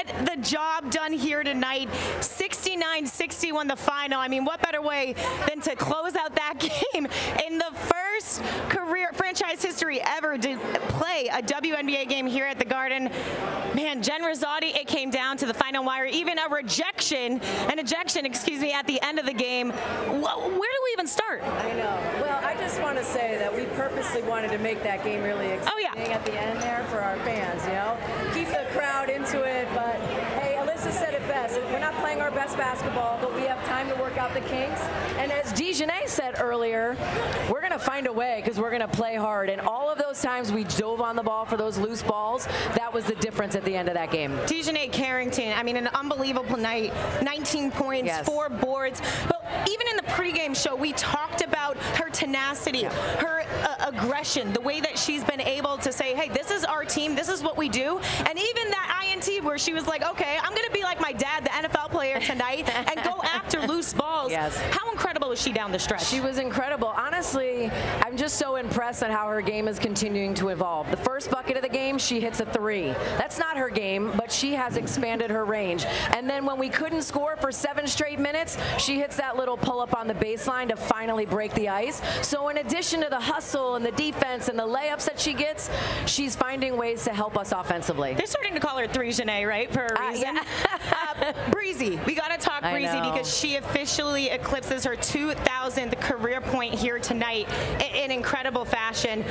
get the job done here tonight. 69-61 the final. I mean, what better way than to close out that game in the first career franchise history ever to play a WNBA game here at the Garden. Man, Jen Rizzotti, it came down to the final wire, even an ejection, at the end of the game. Where do we even start? I know. Well, I just want to say that we purposely wanted to make that game really exciting at the end there for our fans, you know? Keep the crowd into it, but hey, Alyssa said it best. We're not playing our best basketball, but we have time to work out the kinks. And as Dijonai said earlier, we're going to find a way because we're going to play hard. And all of those times we dove on the ball for those loose balls, that was the difference at the end of that game. Dijonai Carrington, I mean, an unbelievable night. 19 points, 4 boards. But even in the pregame show, we talked about her tenacity, her aggression, the way that she's been able to say, hey, this is our team, this is what we do. And even that INT where she was like, okay, I'm going to be like my dad, the NFL player tonight, and go after loose balls. How incredible is she down the stretch? She was incredible. Honestly, I'm just so impressed at how her game is continuing to evolve. The first bucket of the game, she hits a 3. That's not her game, but she has expanded her range. And then when we couldn't score for 7 straight minutes, she hits that little pull-up on the baseline to finally break the ice. So in addition to the hustle and the defense and the layups that she gets, she's finding ways to help us offensively. They're starting to call her Dijonai, right, for a reason. Breezy, we got to talk Breezy because she officially eclipses her 2,000th career point here tonight in incredible fashion.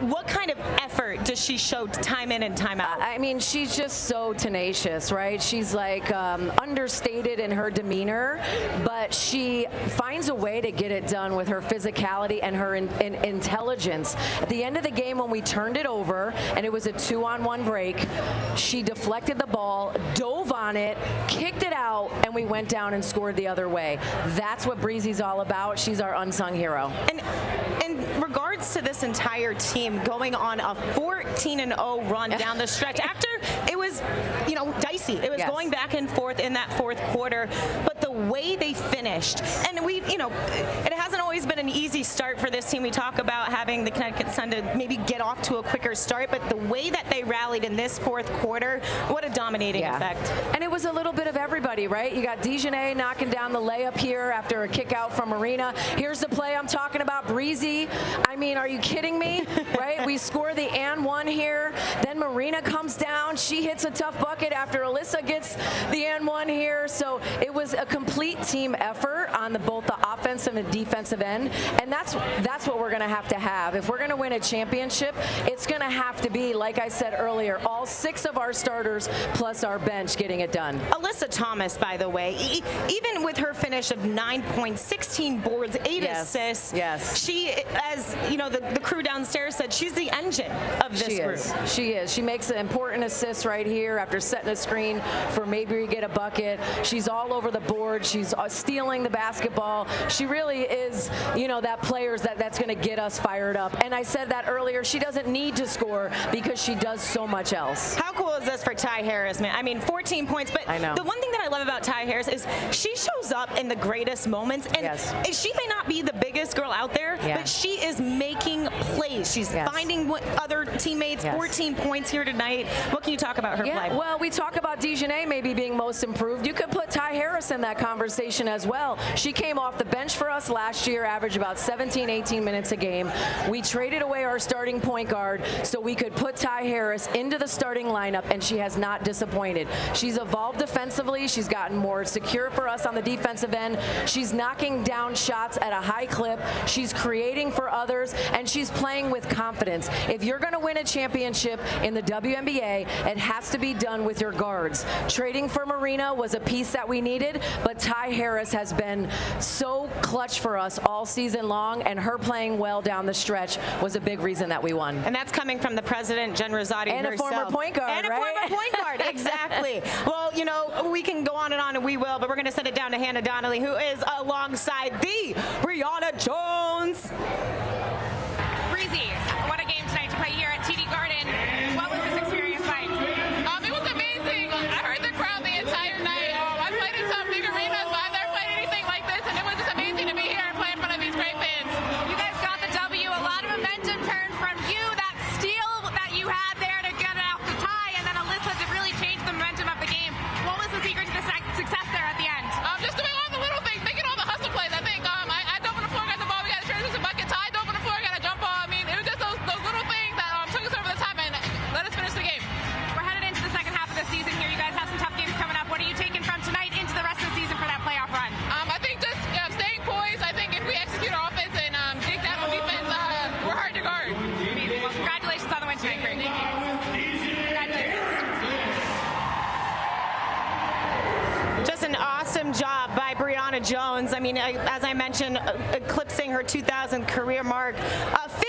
What kind of effort does she show time in and time out? I mean, she's just so tenacious, right? She's like understated in her demeanor, but she finds a way to get it done with her physicality and her intelligence. At the end of the game, when we turned it over and it was a 2-on-1 break, she deflected the ball, dove on it, kicked it out, and we went down and scored the other way. That's what Breezy's all about. She's our unsung hero. And in regards to this entire team going on a 14-0 run down the stretch after it was, you know, dicey. It was going back and forth in that fourth quarter, but the way they finished, and we, you know, it hasn't always been an easy start for this team. We talk about having the Connecticut Sun to maybe get off to a quicker start, but the way that they rallied in this fourth quarter, what a dominating effect. And it was a little bit of everybody, right? You got Dijonai knocking down the layup here after a kick out from Marina. Here's the play I'm talking about, Breezy. I mean, are you kidding me? Right? We score the and one here. Then Marina comes down. She hits a tough bucket after Alyssa gets the and one here. So it was a complete team effort on both the offensive and defensive end. And that's what we're going to have. If we're going to win a championship, it's going to have to be, like I said earlier, all 6 of our starters plus our bench getting it done. Alyssa Thomas, by the way, even with her finish of 9 points, 16 boards, 8 assists, she, as you know, the crew downstairs said, she's the engine of this group. She is. She makes an important assist right here after setting a screen for maybe we get a bucket. She's all over the board. She's stealing the basketball. She really is, you know, that player that's going to get us fired up. And I said that earlier. She doesn't need to score because she does so much else. How cool is this for Ty Harris, man? I mean, 14 points, but the one thing that I love about Ty Harris is she shows up in the greatest moments, and she may not be the biggest girl out there, but she is making plays. She's finding other teammates. 14 points here tonight. What can you talk about her play? Well, we talk about Dijonai maybe being most improved. You could put Ty Harris in that conversation as well. She came off the bench for us last year, averaged about 17, 18 minutes a game. We traded away our starting point guard so we could put Ty Harris into the starting lineup, and she has not disappointed. She's evolved defensively. She's gotten more secure for us on the defensive end. She's knocking down shots at a high clip. She's creating for others, and she's playing with confidence. If you're going to win a championship in the WNBA, it has to be done with your guards. Trading for Marina was a piece that we needed, but Ty Harris has been so clutch for us all season long, and her playing well down the stretch was a big reason that we won. And that's coming from the president, Jen Rizzotti and herself. A former point guard, and a former point guard, exactly. Well, you know, we can go on, and we will, but we're going to send it down to Hannah Donnelly, who is alongside the Brionna Jones. Breezy, what a game tonight to play here at TD Garden. What was this experience like? It was amazing. I heard the crowd the entire night. I played in some big arenas, but I've never played anything like this, and it was just amazing to be here and play in front of these great fans. You guys got the W. A lot of momentum turned from you, that steal that you had there to get it off the tie, and then Alyssa to really change the momentum of Brionna Jones, I mean, as I mentioned, eclipsing her 2,000 career mark.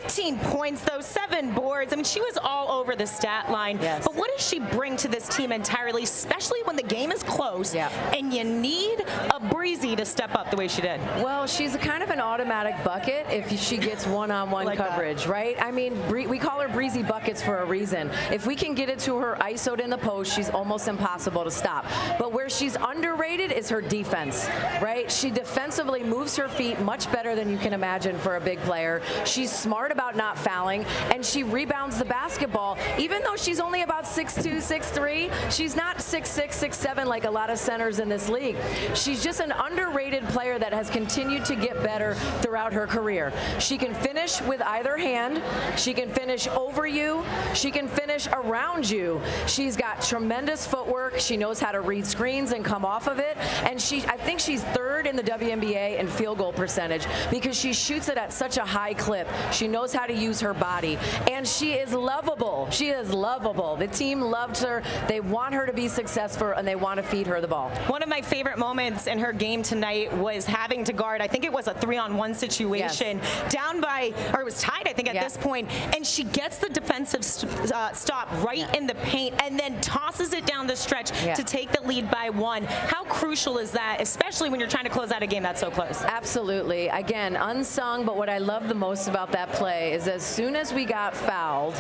15 points, though, 7 boards. I mean, she was all over the stat line. Yes. But what does she bring to this team entirely, especially when the game is close and you need a Breezy to step up the way she did? Well, she's kind of an automatic bucket if she gets one-on-one coverage, right? I mean, we call her Breezy buckets for a reason. If we can get it to her ISO'd in the post, she's almost impossible to stop. But where she's underrated is her defense, right? She defensively moves her feet much better than you can imagine for a big player. She's smart about not fouling, and she rebounds the basketball. Even though she's only about 6'2", 6'3", she's not 6'6", 6'7", like a lot of centers in this league. She's just an underrated player that has continued to get better throughout her career. She can finish with either hand. She can finish over you. She can finish around you. She's got tremendous footwork. She knows how to read screens and come off of it. And I think she's third in the WNBA in field goal percentage because she shoots it at such a high clip. She knows how to use her body. And she is lovable. She is lovable. The team loves her. They want her to be successful, and they want to feed her the ball. One of my favorite moments in her game tonight was having to guard, I think it was a 3-on-1 situation, down by, or it was tied, I think, at this point, and she gets the defensive stop right in the paint and then tosses it down the stretch to take the lead by 1. How crucial is that, especially when you're trying to close out a game that's so close? Absolutely. Again, unsung, but what I love the most about that play is as soon as we got fouled,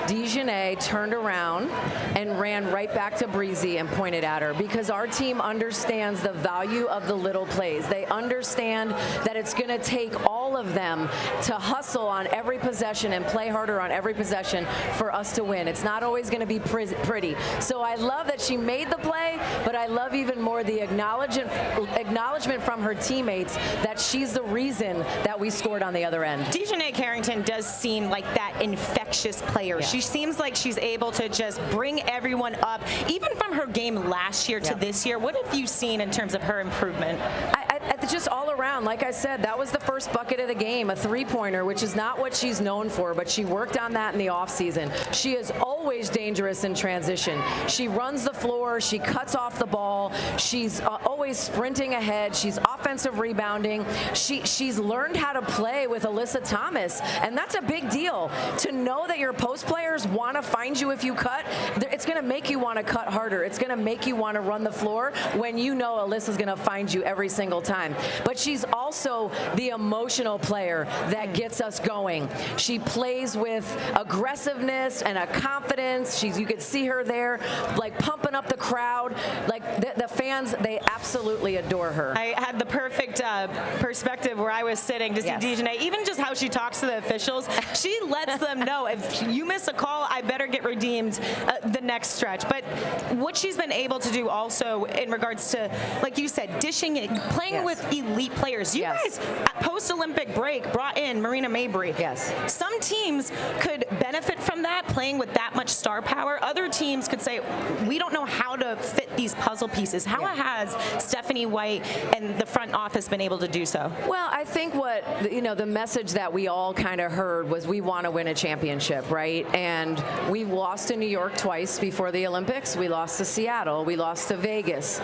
Dijonai turned around and ran right back to Breezy and pointed at her, because our team understands the value of the little plays. They understand that it's going to take all of them to hustle on every possession and play harder on every possession for us to win. It's not always going to be pretty. So I love that she made the play, but I love even more the acknowledgement from her teammates that she's the reason that we scored on the other end. Dijonai Carrington does seem like that infectious player. She seems like she's able to just bring everyone up. Even from her game last year to this year, what have you seen in terms of her improvement? Just all around, like I said, that was the first bucket of the game, a three-pointer, which is not what she's known for, but she worked on that in the offseason. She is always dangerous in transition. She runs the floor. She cuts off the ball. She's always sprinting ahead. She's offensive rebounding. She's learned how to play with Alyssa Thomas, and that's a big deal. To know that your post players want to find you if you cut, it's going to make you want to cut harder. It's going to make you want to run the floor when you know Alyssa's going to find you every single time. But she's also the emotional player that gets us going. She plays with aggressiveness and a confidence. You could see her there, like pumping up the crowd. Like the fans, they absolutely adore her. I had the perfect perspective where I was sitting to see Dijonai, even just how she talks to the officials. She lets them know, if you miss a call, I better get redeemed the next stretch. But what she's been able to do also in regards to, like you said, dishing it, playing with elite players. You guys, at post-Olympic break, brought in Marina Mabry. Some teams could benefit from that, playing with that much star power. Other teams could say, we don't know how to fit these puzzle pieces. How has Stephanie White and the front office been able to do so? Well, I think the message that we all kind of heard was we want to win a championship, right? And we lost to New York twice before the Olympics. We lost to Seattle. We lost to Vegas.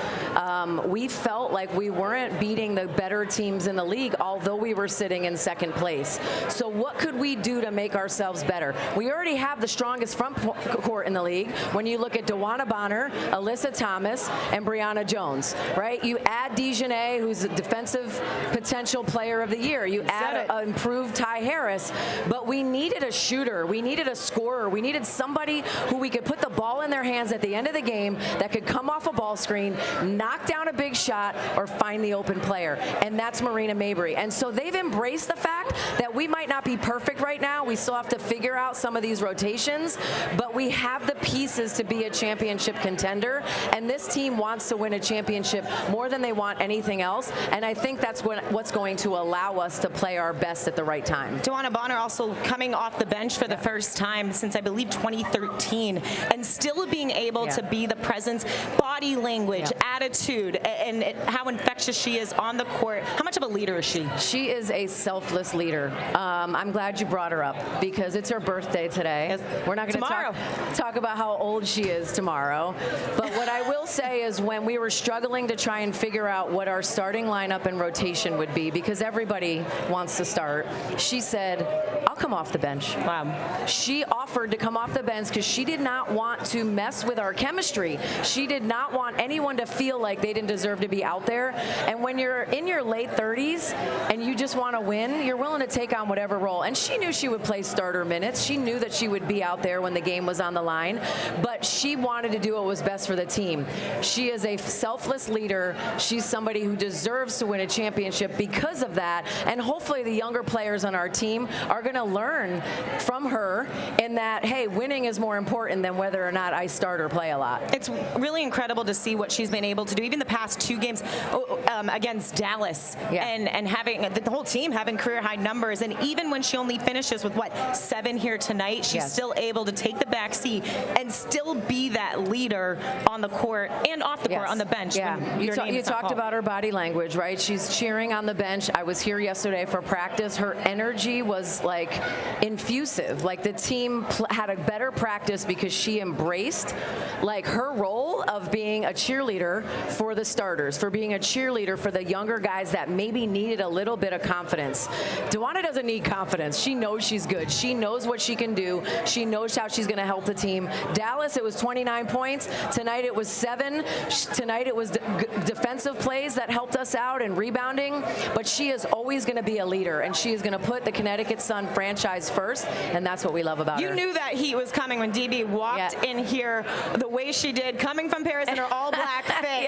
We felt like we weren't beating the better teams in the league, although we were sitting in second place. So what could we do to make ourselves better? We already have the strongest front court in the league when you look at DeWanna Bonner, Alyssa Thomas, and Brionna Jones, right? You add Dijonai, who's a defensive potential player of the year. You add an improved Ty Harris, but we needed a shooter. We needed a scorer. We needed somebody who we could put the ball in their hands at the end of the game that could come off a ball screen, knock down a big shot, or find the open player. And that's Marina Mabry. And so they've embraced the fact that we might not be perfect right now. We still have to figure out some of these rotations, but we have the pieces to be a championship contender. And this team wants to win a championship more than they want anything else. And I think that's what's going to allow us to play our best at the right time. DeWanna Bonner also coming off the bench for the first time since, I believe, 2013, and still being able to be the presence, body language, attitude, and how infectious she is on the court. How much of a leader is she? She is a selfless leader. I'm glad you brought her up because it's her birthday today. Yes. We're not going to talk about how old she is tomorrow. But what I will say is when we were struggling to try and figure out what our starting lineup and rotation would be, because everybody wants to start, she said, I'll come off the bench. Wow. She offered to come off the bench because she did not want to mess with our chemistry. She did not want anyone to feel like they didn't deserve to be out there. And when you're in your late 30s and you just want to win, you're willing to take on whatever role. And she knew she would play starter minutes. She knew that she would be out there when the game was on the line. But she wanted to do what was best for the team. She is a selfless leader. She's somebody who deserves to win a championship because of that. And hopefully the younger players on our team are going to learn from her in that, hey, winning is more important than whether or not I start or play a lot. It's really incredible to see what she's been able to do, even the past 2 games against Dallas, and having the whole team having career high numbers. And even when she only finishes with 7 here tonight, she's still able to take the back seat and still be that leader on the court and off the court on the bench. Yeah, you talked about her body language, right? She's cheering on the bench. I was here yesterday for practice. Her energy was like infusive. Like the team had a better practice because she embraced like her role of being a cheerleader for the starters, for being a cheerleader for the younger guys that maybe needed a little bit of confidence. DeWanna doesn't need confidence. She knows she's good. She knows what she can do. She knows how she's going to help the team. Dallas, it was 29 points. Tonight it was 7. Tonight it was defensive plays that helped us out and rebounding. But she is always going to be a leader, and she is going to put the Connecticut Sun franchise first, and that's what we love about her. You knew that heat was coming when DB walked in here the way she did, coming from Paris in her all-black fit.